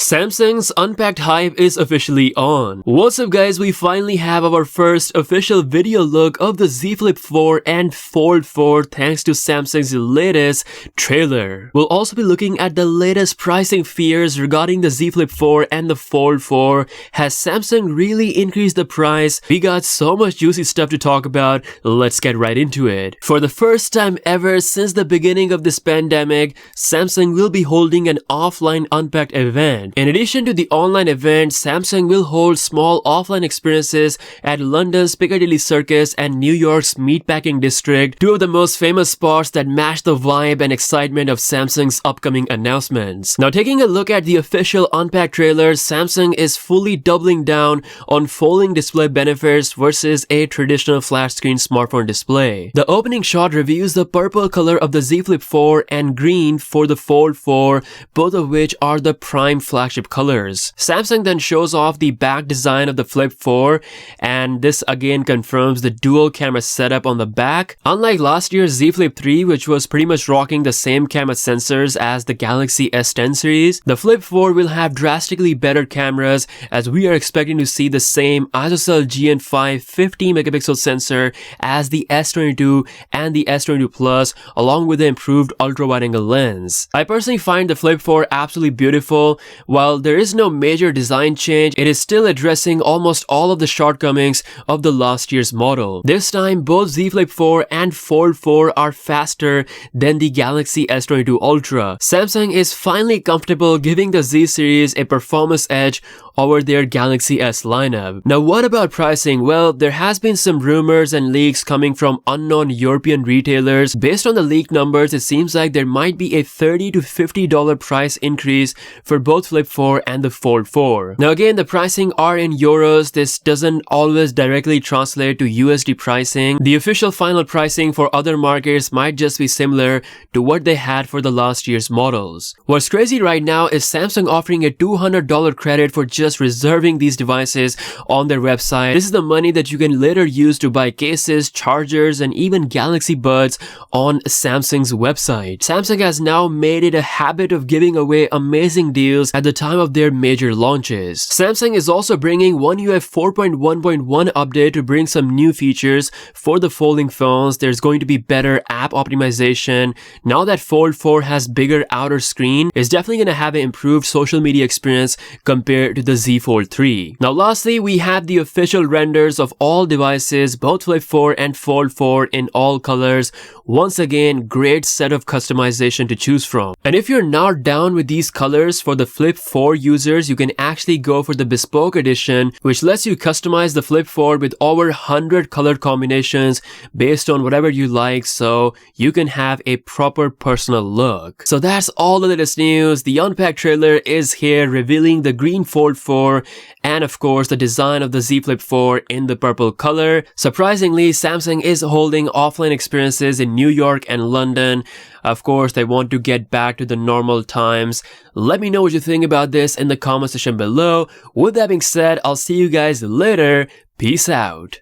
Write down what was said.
Samsung's Unpacked hype is officially on. What's up guys, we finally have our first official video look of the Z Flip 4 and Fold 4 thanks to Samsung's latest trailer. We'll also be looking at the latest pricing fears regarding the Z Flip 4 and the Fold 4. Has Samsung really increased the price? We got so much juicy stuff to talk about, let's get right into it. For the first time ever since the beginning of this pandemic, Samsung will be holding an offline Unpacked event. In addition to the online event, Samsung will hold small offline experiences at London's Piccadilly Circus and New York's Meatpacking District, two of the most famous spots that match the vibe and excitement of Samsung's upcoming announcements. Now, taking a look at the official Unpacked trailer, Samsung is fully doubling down on folding display benefits versus a traditional flat screen smartphone display. The opening shot reveals the purple color of the Z Flip 4 and green for the Fold 4, both of which are the prime flagship colors. Samsung then shows off the back design of the Flip 4, and this again confirms the dual camera setup on the back. Unlike last year's Z Flip 3, which was pretty much rocking the same camera sensors as the Galaxy S10 series, the Flip 4 will have drastically better cameras, as we are expecting to see the same ISOCELL GN5 50 megapixel sensor as the S22 and the S22 Plus, along with the improved ultra-wide-angle lens. I personally find the Flip 4 absolutely beautiful. While there is no major design change, it is still addressing almost all of the shortcomings of the last year's model. This time, both Z Flip 4 and Fold 4 are faster than the Galaxy S22 Ultra. Samsung is finally comfortable giving the Z series a performance edge over their Galaxy S lineup. Now, what about pricing? Well, there has been some rumors and leaks coming from unknown European retailers. Based on the leaked numbers, it seems like there might be a $30 to $50 price increase for both Flip 4 and the Fold 4. Now again, the pricing are in euros. This doesn't always directly translate to USD pricing. The official final pricing for other markets might just be similar to what they had for the last year's models. What's crazy right now is Samsung offering a $200 credit for just reserving these devices on their website. This is the money that you can later use to buy cases, chargers, and even Galaxy Buds on Samsung's website. Samsung has now made it a habit of giving away amazing deals at the time of their major launches. Samsung is also bringing One UI 4.1.1 update to bring some new features for the folding phones. There's going to be better app optimization. Now that Fold 4 has bigger outer screen, it's definitely going to have an improved social media experience compared to the Z Fold 3. Now lastly, we have the official renders of all devices, both Flip 4 and Fold 4 in all colors. Once again, great set of customization to choose from. And if you're not down with these colors for the Flip 4 users, you can actually go for the Bespoke edition, which lets you customize the Flip 4 with over 100 color combinations based on whatever you like, so you can have a proper personal look. So that's all the latest news. The Unpacked trailer is here, revealing the green Fold 4 and of course the design of the Z Flip 4 in the purple color. Surprisingly, Samsung is holding offline experiences in New York and London. Of course, they want to get back to the normal times. Let me know what you think about this in the comment section below. With that being said, I'll see you guys later. Peace out.